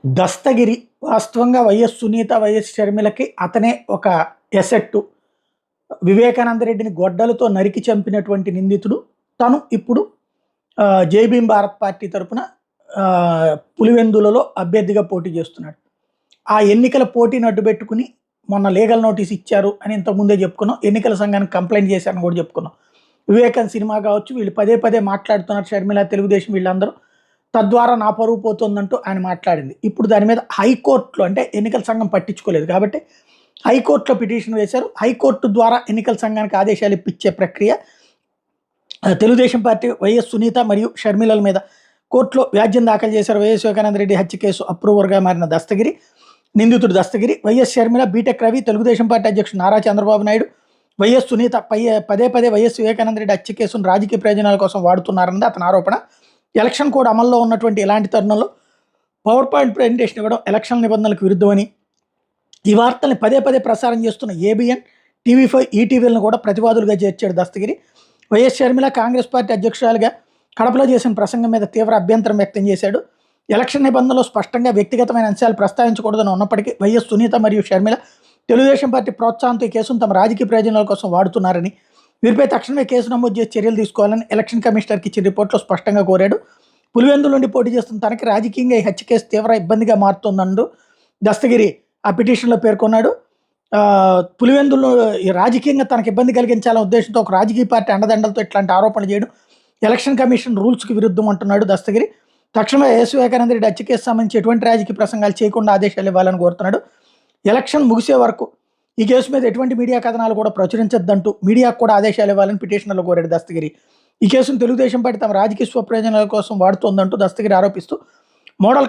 దస్తగిరి వాస్తవంగా YS Sunitha, YS షర్మిలకి అతనే ఒక ఎసెట్టు. వివేకానంద రెడ్డిని గొడ్డలతో నరికి చంపినటువంటి నిందితుడు. తను ఇప్పుడు జై భీమ్ భారత్ పార్టీ తరపున పులివెందులలో అభ్యర్థిగా పోటీ చేస్తున్నాడు. ఆ ఎన్నికల పోటీని అడ్డుపెట్టుకుని మొన్న లీగల్ నోటీస్ ఇచ్చారు అని ఇంతకుముందే చెప్పుకున్నాం. ఎన్నికల సంఘానికి కంప్లైంట్ చేశారని కూడా చెప్పుకున్నాం. వివేకానంద సినిమా కావచ్చు, వీళ్ళు పదే పదే మాట్లాడుతున్నారు, షర్మిల, తెలుగుదేశం వీళ్ళందరూ, తద్వారా నా పరువు పోతుందంటూ ఆయన మాట్లాడింది. ఇప్పుడు దాని మీద హైకోర్టులో, అంటే ఎన్నికల సంఘం పట్టించుకోలేదు కాబట్టి హైకోర్టులో పిటిషన్ వేశారు. హైకోర్టు ద్వారా ఎన్నికల సంఘానికి ఆదేశాలు ఇప్పించే ప్రక్రియ. తెలుగుదేశం పార్టీ వైఎస్ సునీత మరియు షర్మిలల మీద కోర్టులో వ్యాజ్యం దాఖలు చేశారు. వైఎస్ వివేకానంద రెడ్డి హత్య కేసు అప్రూవర్గా మారిన దస్తగిరి, నిందితుడు Dastagiri, YS Sharmila, BTech Ravi, Telugu Desam party అధ్యక్షుడు నారా చంద్రబాబు నాయుడు, వైఎస్ సునీత పదే పదే వైఎస్ వివేకానంద రెడ్డి హత్య కేసును రాజకీయ ప్రయోజనాల కోసం వాడుతున్నారన్నది అతని ఆరోపణ. ఎలక్షన్ కోడ్ అమల్లో ఉన్నటువంటి ఇలాంటి తరుణంలో పవర్ పాయింట్ ప్రజెంటేషన్ ఇవ్వడం ఎలక్షన్ నిబంధనలకు విరుద్ధమని ఈ వార్తల్ని పదే పదే ప్రసారం చేస్తున్న ఏబిఎన్, టీవీ5, ఈటీవీలను కూడా ప్రతివాదులుగా చేర్చాడు దస్తగిరి. వైఎస్ షర్మిల కాంగ్రెస్ పార్టీ అధ్యక్షురాలుగా కడపలో చేసిన ప్రసంగం మీద తీవ్ర అభ్యంతరం వ్యక్తం చేశాడు. ఎలక్షన్ నిబంధనలో స్పష్టంగా వ్యక్తిగతమైన అంశాలు ప్రస్తావించకూడదని ఉన్నప్పటికీ వైఎస్ సునీత మరియు షర్మిల తెలుగుదేశం పార్టీ ప్రోత్సాహంతో ఈ కేసును తమ రాజకీయ ప్రయోజనాల కోసం వాడుతున్నారని, వీరిపై తక్షణమే కేసు నమోదు చేసి చర్యలు తీసుకోవాలని ఎలక్షన్ కమిషనర్కి ఇచ్చిన రిపోర్ట్లో స్పష్టంగా కోరాడు. పులివెందుల నుండి పోటీ చేస్తున్న తనకి రాజకీయంగా ఈ హత్య కేసు తీవ్ర ఇబ్బందిగా మారుతుందంటూ దస్తగిరి ఆ పిటిషన్లో పేర్కొన్నాడు. పులివెందులు రాజకీయంగా తనకు ఇబ్బంది కలిగించాలనే ఉద్దేశంతో ఒక రాజకీయ పార్టీ అండదండలతో ఇట్లాంటి ఆరోపణలు చేయడం ఎలక్షన్ కమిషన్ రూల్స్కి విరుద్ధం అంటున్నాడు దస్తగిరి. తక్షణమే వైఎస్ వివేకానంద రెడ్డి హత్య కేసు సంబంధించి ఎటువంటి రాజకీయ ప్రసంగాలు చేయకుండా ఆదేశాలు ఇవ్వాలని కోరుతున్నాడు. ఎలక్షన్ ముగిసే వరకు ఈ కేసు మీద ఎటువంటి మీడియా కథనాలు కూడా ప్రచురించద్దంటూ మీడియాకు కూడా ఆదేశాలు ఇవ్వాలని పిటిషన్లో కోరాడు దస్తగిరి. ఈ కేసును తెలుగుదేశం పార్టీ తమ రాజకీయ స్వప్రయోజనాల కోసం వాడుతోందంటూ దస్తగిరి ఆరోపిస్తూ model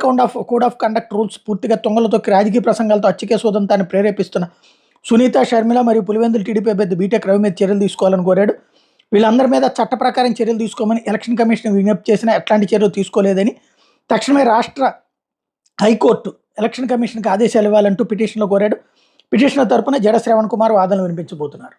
code of conduct rules పూర్తిగా తొంగలతో రాజకీయ ప్రసంగాలతో హత్య కేసు ఉదంతాన్ని ప్రేరేపిస్తున్న సునీత, షర్మిల మరియు పులివెందుల టీడీపీ అభ్యర్థి బీటెక్ రవి మీద చర్యలు తీసుకోవాలని కోరాడు. వీళ్ళందరి మీద చట్ట ప్రకారం చర్యలు తీసుకోమని ఎలక్షన్ కమిషన్ విజ్ఞప్తి చేసినా ఎట్లాంటి చర్యలు తీసుకోలేదని, తక్షణమే రాష్ట్ర హైకోర్టు ఎలక్షన్ కమిషన్కి ఆదేశాలు ఇవ్వాలంటూ పిటిషన్లో కోరాడు. పిటిషనర్ తరపున జడ శ్రవణ్ కుమార్ వాదనలు వినిపించబోతున్నారు.